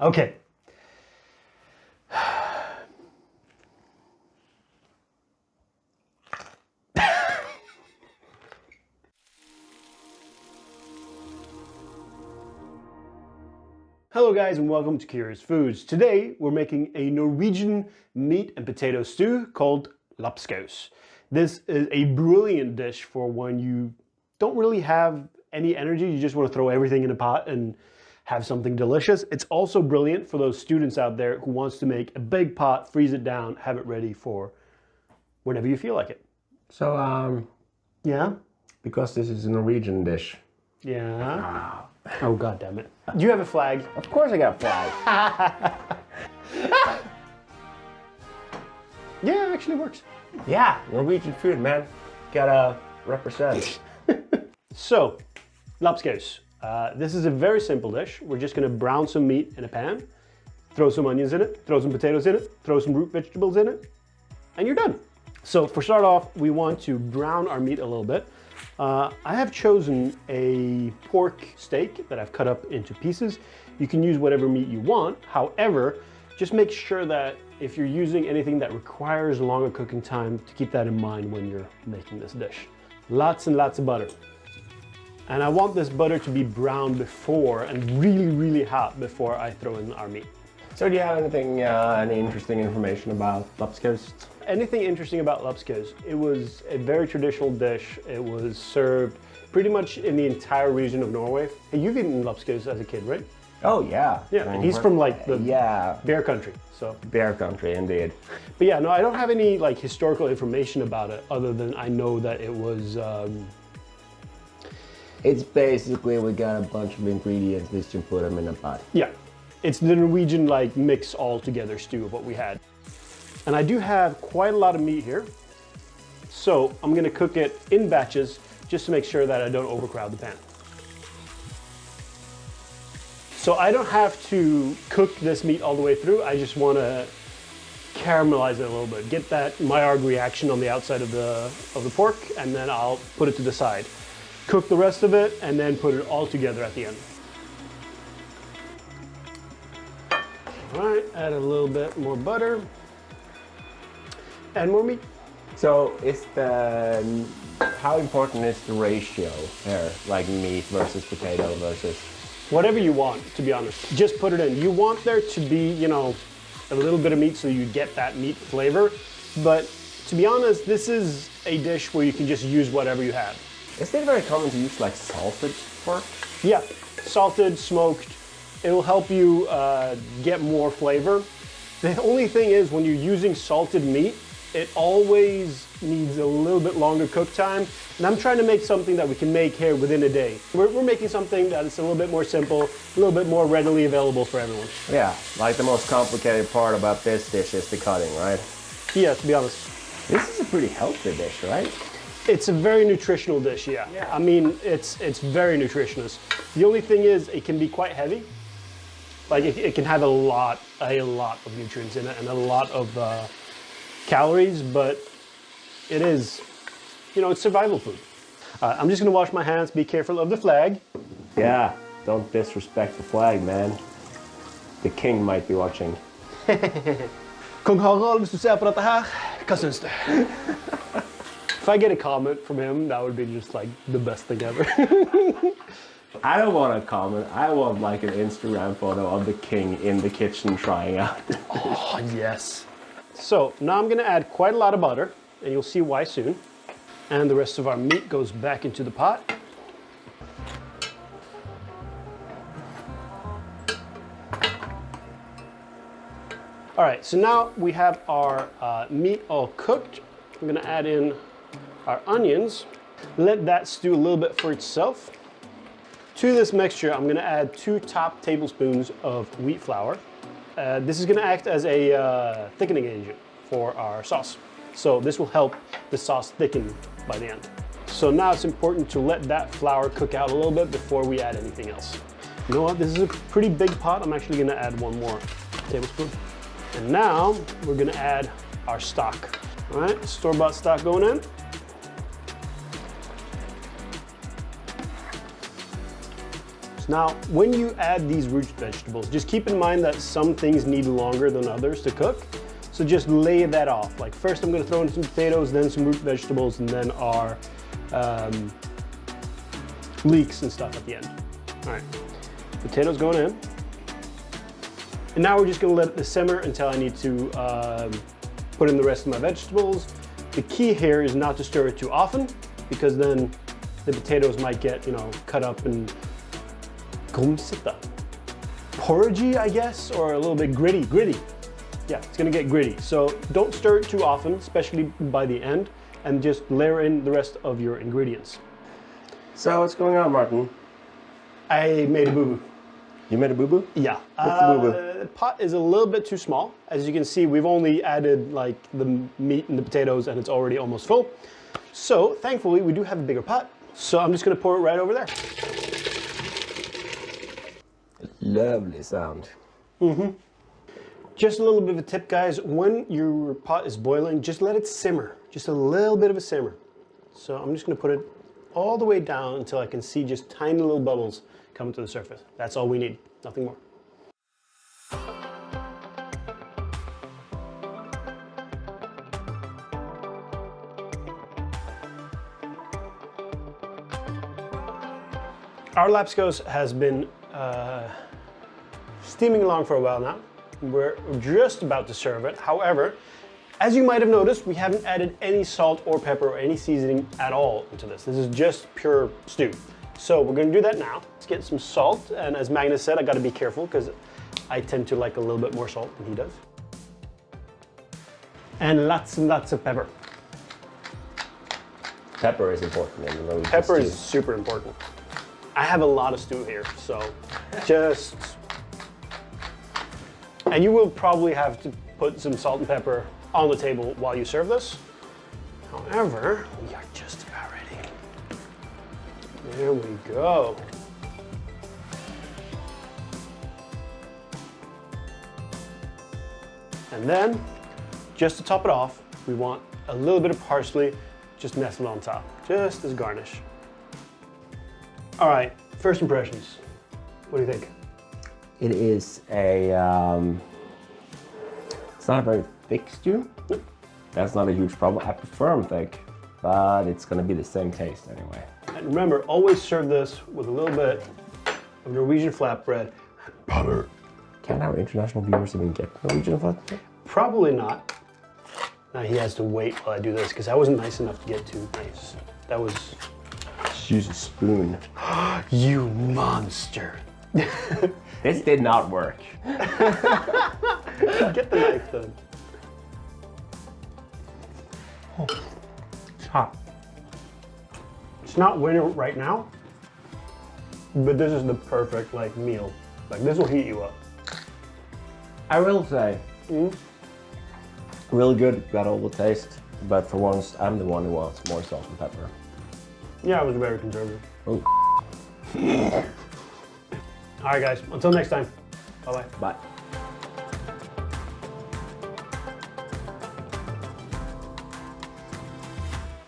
Okay. Hello guys and welcome to Curious Foods. Today we're making a Norwegian meat and potato stew called Lapskaus. This is a brilliant dish for when you don't really have any energy, you just want to throw everything in a pot and have something delicious. It's also brilliant for those students out there who wants to make a big pot, freeze it down, have it ready for whenever you feel like it. So, Yeah? because this is a Norwegian dish. Yeah? Oh, god damn it. Do you have a flag? Of course I got a flag. Yeah, it actually works. Yeah, Norwegian food, man. Gotta represent. So, lapskaus. This is a very simple dish. We're just gonna brown some meat in a pan, throw some onions in it, throw some potatoes in it, throw some root vegetables in it, and you're done. So for start off, we want to brown our meat a little bit. I have chosen a pork steak that I've cut up into pieces. You can use whatever meat you want. However, just make sure that if you're using anything that requires longer cooking time, to keep that in mind when you're making this dish. Lots and lots of butter. And I want this butter to be brown before and really, really hot before I throw in our meat. So do you have anything, any interesting information about lapskaus? Anything interesting about lapskaus? It was a very traditional dish. It was served pretty much in the entire region of Norway. Hey, you've eaten lapskaus as a kid, right? Oh yeah. Yeah, and he's from like the yeah, bear country, so. bear country indeed. But yeah, no, I don't have any like historical information about it other than I know that it was, It's basically we got a bunch of ingredients, we just put them in a pot. yeah, it's the Norwegian like mix all together stew of what we had. And I do have quite a lot of meat here. So I'm gonna cook it in batches just to make sure that I don't overcrowd the pan. So I don't have to cook this meat all the way through. I just wanna caramelize it a little bit. Get that Maillard reaction on the outside of the pork, and then I'll put it to the side. Cook the rest of it, and then put it all together at the end. All right, add a little bit more butter. And more meat. So how important is the ratio here? Like meat versus potato versus? Whatever you want, to be honest. Just put it in. You want there to be, you know, a little bit of meat so you get that meat flavor. But to be honest, this is a dish where you can just use whatever you have. Is it very common to use like salted pork? Yeah, salted, smoked. It will help you get more flavor. The only thing is when you're using salted meat, it always needs a little bit longer cook time. And I'm trying to make something that we can make here within a day. We're making something that is a little bit more simple, a little bit more readily available for everyone. Yeah, like the most complicated part about this dish is the cutting, right? Yeah, to be honest. This is a pretty healthy dish, right? It's a very nutritional dish, yeah. I mean, it's very nutritious. The only thing is it can be quite heavy. Like it can have a lot of nutrients in it and a lot of calories, but it is, you know, it's survival food. I'm just gonna wash my hands, be careful of the flag. Yeah, don't disrespect the flag, man. The king might be watching. Kong Harald, hvis du ser på dette her, hva syns du? If I get a comment from him, that would be just like the best thing ever. I don't want a comment. I want like an Instagram photo of the king in the kitchen trying out. Oh, yes. So now I'm gonna add quite a lot of butter, and you'll see why soon. And the rest of our meat goes back into the pot. All right, so now we have our meat all cooked. I'm gonna add in our onions. Let that stew a little bit for itself. To this mixture, I'm gonna add 2 top tablespoons of wheat flour. This is gonna act as a thickening agent for our sauce. So this will help the sauce thicken by the end. So now it's important to let that flour cook out a little bit before we add anything else. You know what, this is a pretty big pot. I'm actually gonna add 1 more tablespoon. And now we're gonna add our stock. All right, store-bought stock going in. So Now, when you add these root vegetables, just keep in mind that some things need longer than others to cook. So just lay that off. Like first I'm gonna throw in some potatoes, then some root vegetables, and then our leeks and stuff at the end. All right, potatoes going in. And now we're just gonna let it simmer until I need to put in the rest of my vegetables. The key here is not to stir it too often, because then the potatoes might get, you know, cut up and porridgey, I guess, or a little bit gritty. Yeah, it's gonna get gritty. So don't stir it too often, especially by the end, and just layer in the rest of your ingredients. So what's going on, Martin? I made a boo-boo. You made a boo-boo? Yeah. What's the boo-boo? The pot is a little bit too small. As you can see, we've only added like the meat and the potatoes and it's already almost full. So thankfully we do have a bigger pot. So I'm just gonna pour it right over there. Lovely sound. Just a little bit of a tip, guys. When your pot is boiling, just let it simmer. Just a little bit of a simmer. So I'm just gonna put it all the way down until I can see just tiny little bubbles coming to the surface. That's all we need, nothing more. Our Lapskaus has been steaming along for a while now. We're just about to serve it. However, as you might have noticed, we haven't added any salt or pepper or any seasoning at all into this. This is just pure stew. So we're gonna do that now. Let's get some salt. And as Magnus said, I gotta be careful because I tend to like a little bit more salt than he does. And lots of pepper. Pepper is important in the Norwegian Pepper stew. is super important. I have a lot of stew here, so just... And you will probably have to put some salt and pepper on the table while you serve this. However, we are just about ready. There we go. And then, just to top it off, we want a little bit of parsley just nestled on top, just as garnish. All right, first impressions. What do you think? It is a, it's not a very thick stew. Nope. That's not a huge problem. I prefer them thick, but it's gonna be the same taste anyway. And remember, always serve this with a little bit of Norwegian flatbread and butter. Can our international viewers even get Norwegian flatbread? Probably not. Now he has to wait while I do this because I wasn't nice enough to get too nice. That was... Just use a spoon. You monster. This did not work. Get the knife then. Oh, it's hot. It's not winter right now, but this is the perfect like meal. Like this will heat you up. I will say, really good, got all the taste, but for once, I'm the one who wants more salt and pepper. Yeah, I was very conservative. Oh. All right, guys, until next time. Bye-bye. Bye.